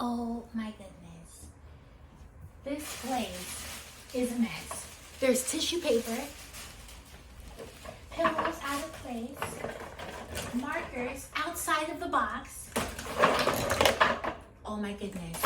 Oh my goodness. This place is a mess. There's tissue paper, pillows out of place, markers outside of the box. Oh my goodness.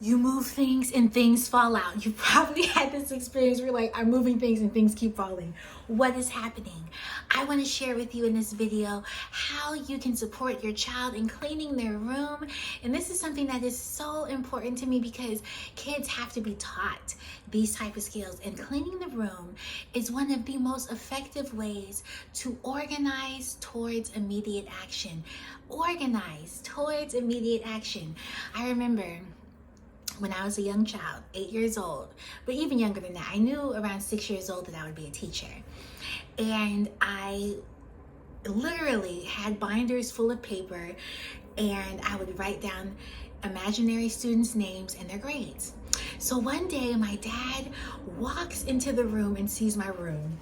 You move things and things fall out. You probably had this experience where like, I'm moving things and things keep falling. What is happening? I want to share with you in this video how you can support your child in cleaning their room. And this is something that is so important to me because kids have to be taught these type of skills. And cleaning the room is one of the most effective ways to organize towards immediate action. Organize towards immediate action. I remember when I was a young child, 8 years old, but even younger than that, I knew around 6 years old that I would be a teacher. And I literally had binders full of paper and I would write down imaginary students' names and their grades. So one day my dad walks into the room and sees my room.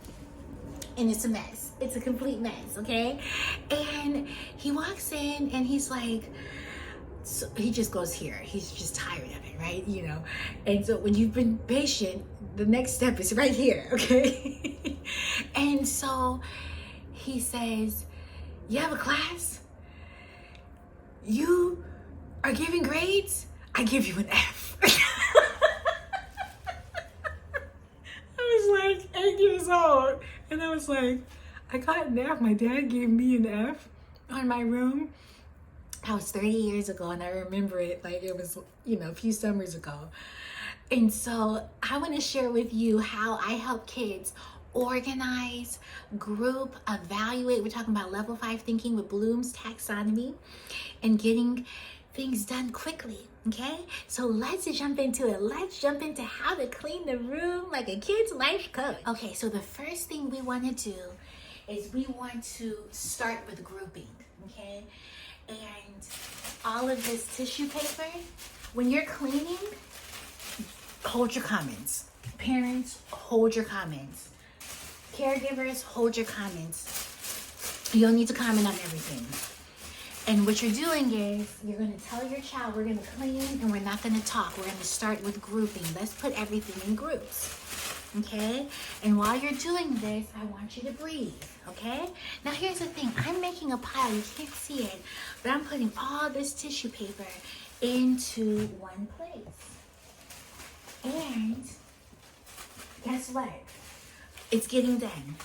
And it's a mess. It's a complete mess, okay? And he walks in and he's like, so he just goes here. He's just tired of it, right? You know? And so when you've been patient, the next step is right here, okay? And so he says, you have a class? You are giving grades? I give you an F. I was like 8 years old. And I was like, I got an F. My dad gave me an F on my room. That was 30 years ago, and I remember it like it was, a few summers ago. And so I want to share with you how I help kids organize, group, evaluate. We're talking about level 5 thinking with Bloom's taxonomy and getting things done quickly. Okay, so let's jump into it. Let's jump into how to clean the room like a kid's life coach. Okay, so the first thing we want to do is we want to start with grouping. Okay. And all of this tissue paper, when you're cleaning, hold your comments. Parents, hold your comments. Caregivers, hold your comments. You don't need to comment on everything. And what you're doing is you're going to tell your child we're going to clean and we're not going to talk. We're going to start with grouping. Let's put everything in groups. Okay? And while you're doing this, I want you to breathe. Okay? Now here's the thing. I'm making a pile. You can't see it. But I'm putting all this tissue paper into one place. And guess what? It's getting done.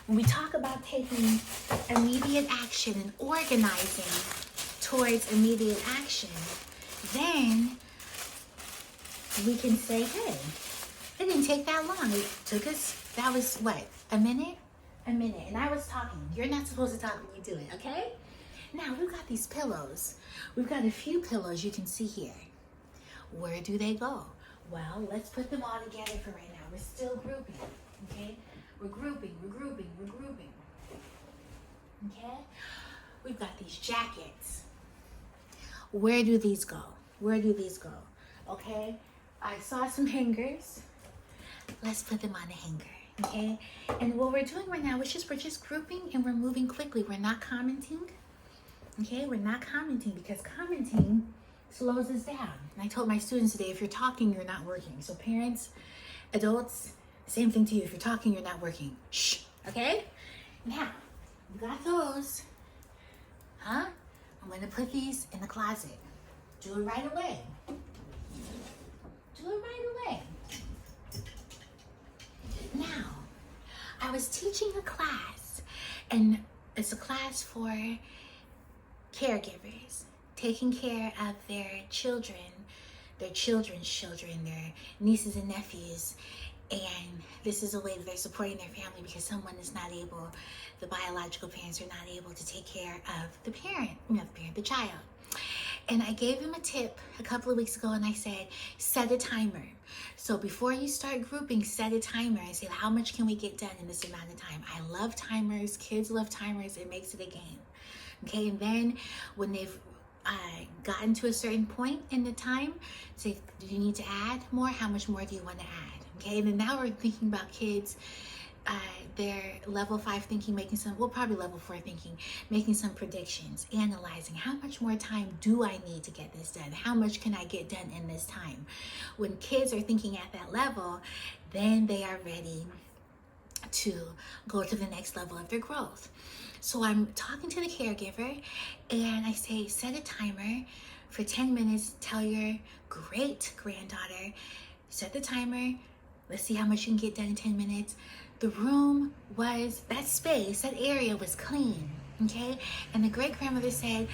When we talk about taking immediate action and organizing towards immediate action, then we can say, hey, it didn't take that long. It took us, that was what, a minute? A minute. And I was talking. You're not supposed to talk when you do it, okay? Now, we've got these pillows. We've got a few pillows you can see here. Where do they go? Well, let's put them all together for right now. We're still grouping, okay? We're grouping. Okay? We've got these jackets. Where do these go? Okay? I saw some hangers. Let's put them on a hanger, okay? And what we're doing right now is we're just grouping and we're moving quickly. We're not commenting, okay? We're not commenting because commenting slows us down. And I told my students today, if you're talking, you're not working. So parents, adults, same thing to you. If you're talking, you're not working. Shh, okay? Now, we got those. I'm gonna put these in the closet. Do it right away. Now, I was teaching a class, and it's a class for caregivers, taking care of their children, their children's children, their nieces and nephews. And this is a way that they're supporting their family because someone is not able, the biological parents are not able to take care of the parent, the child. And I gave him a tip a couple of weeks ago and I said, set a timer. So before you start grouping, set a timer. I said, how much can we get done in this amount of time? I love timers. Kids love timers. It makes it a game. Okay, and then when they've gotten to a certain point in the time, say, do you need to add more? How much more do you want to add? Okay, and then now we're thinking about kids their level 5 thinking, making some, well, probably level 4 thinking, making some predictions, analyzing how much more time do I need to get this done? How much can I get done in this time? When kids are thinking at that level, then they are ready to go to the next level of their growth. So I'm talking to the caregiver and I say, set a timer for 10 minutes. Tell your great granddaughter, set the timer. Let's see how much you can get done in 10 minutes. The room was, that space, that area was clean, okay? And the great grandmother said,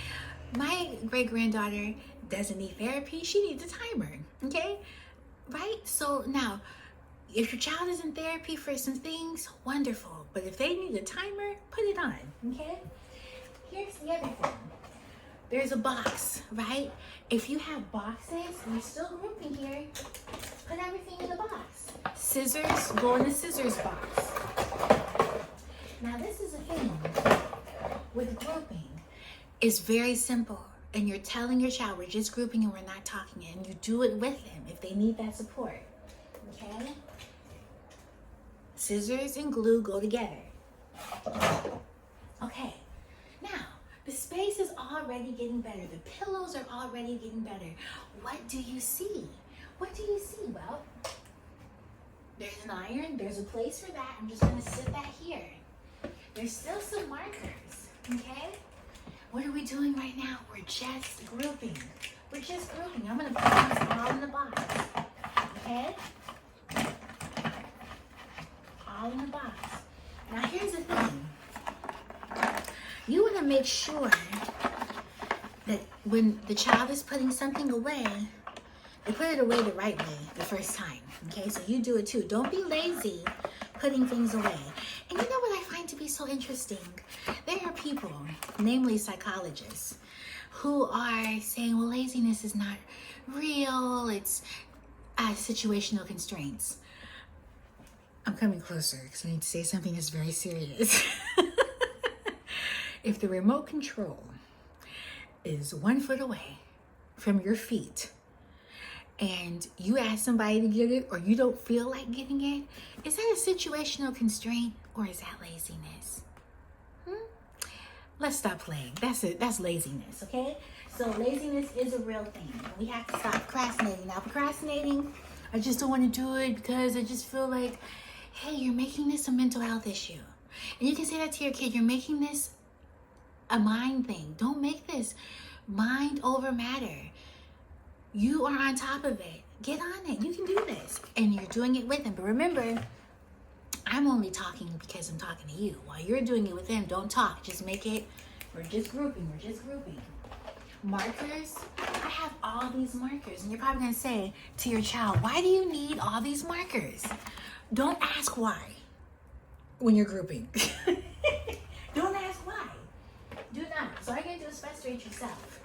my great granddaughter doesn't need therapy, she needs a timer, okay? Right? So now, if your child is in therapy for some things, wonderful. But if they need a timer, put it on, okay? Here's the other thing. There's a box, right? If you have boxes, we're still grouping here, put everything in the box. Scissors, go in the scissors box. Now this is a thing with grouping. It's very simple. And you're telling your child, we're just grouping and we're not talking. And you do it with them if they need that support, okay? Scissors and glue go together. Okay, now the space is already getting better. The pillows are already getting better. What do you see? What do you see? Well, there's an iron, there's a place for that. I'm just gonna sit that here. There's still some markers, okay? What are we doing right now? We're just grouping. We're just grouping. I'm gonna put these all in the box, okay? All in the box. Now here's the thing. You wanna make sure that when the child is putting something away, they put it away the right way the first time, okay? So you do it too. Don't be lazy putting things away. And you know what I find to be so interesting? There are people, namely psychologists, who are saying, well, laziness is not real. It's situational constraints. I'm coming closer because I need to say something that's very serious. If the remote control is 1 foot away from your feet, and you ask somebody to get it or you don't feel like getting it, is that a situational constraint or is that laziness? Let's stop playing. That's laziness, okay? So laziness is a real thing. We have to stop procrastinating. Now procrastinating, I just don't want to do it because I just feel like, hey, you're making this a mental health issue. And you can say that to your kid, you're making this a mind thing. Don't make this mind over matter. You are on top of it. Get on it. You can do this. And you're doing it with them. But remember, I'm only talking because I'm talking to you. While you're doing it with them, don't talk. Just make it, we're just grouping. We're just grouping. Markers. I have all these markers. And you're probably going to say to your child, why do you need all these markers? Don't ask why when you're grouping. Don't ask why. Do not. So all you're going to do is frustrate yourself.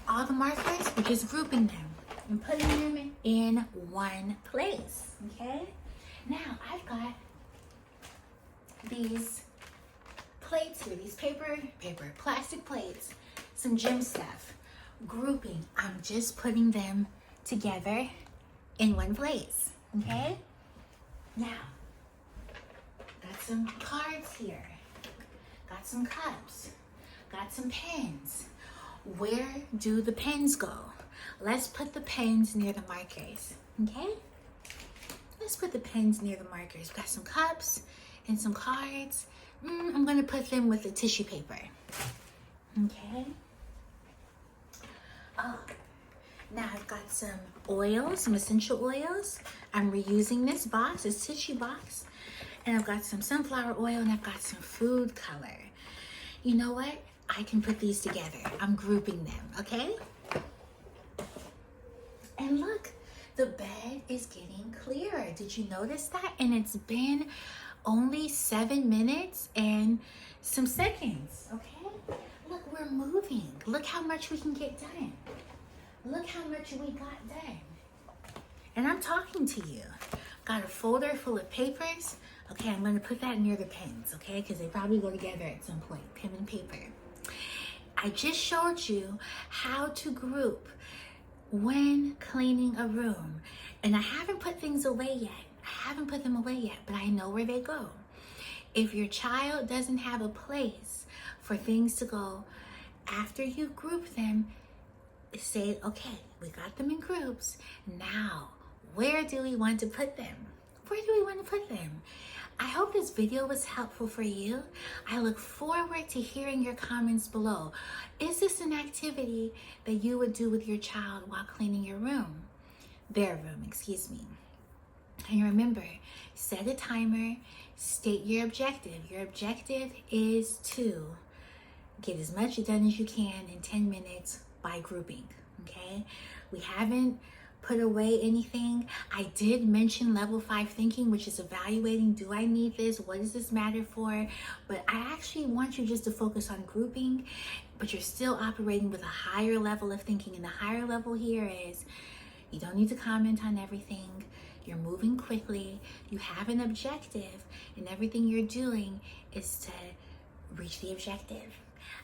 All the markers, we're just grouping them and putting them in one place, okay? Now, I've got these plates here, these plastic plates, some gym stuff. Grouping, I'm just putting them together in one place, okay? Now, got some cards here, got some cups, got some pens. Where do the pens go? Let's put the pens near the markers, okay? Let's put the pens near the markers. We've got some cups and some cards. I'm gonna put them with the tissue paper, okay? Oh, now I've got some oils, some essential oils. I'm reusing this box, this tissue box. And I've got some sunflower oil and I've got some food color. You know what? I can put these together. I'm grouping them, okay? And look, the bed is getting clearer. Did you notice that? And it's been only 7 minutes and some seconds, okay? Look, we're moving. Look how much we can get done. Look how much we got done. And I'm talking to you. Got a folder full of papers. Okay, I'm gonna put that near the pens, okay? Because they probably go together at some point, pen and paper. I just showed you how to group when cleaning a room. And I haven't put things away yet. I haven't put them away yet, but I know where they go. If your child doesn't have a place for things to go, after you group them, say, okay, we got them in groups. Now, where do we want to put them? Where do we want to put them? I hope this video was helpful for you. I look forward to hearing your comments below. Is this an activity that you would do with your child while cleaning your room? Their room, excuse me. And remember, set a timer, state your objective. Your objective is to get as much done as you can in 10 minutes by grouping, okay? We haven't put away anything. I did mention level 5 thinking, which is evaluating, do I need this? What does this matter for? But I actually want you just to focus on grouping, but you're still operating with a higher level of thinking. And the higher level here is you don't need to comment on everything. You're moving quickly. You have an objective, and everything you're doing is to reach the objective.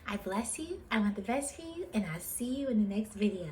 I bless you. I want the best for you, and I'll see you in the next video.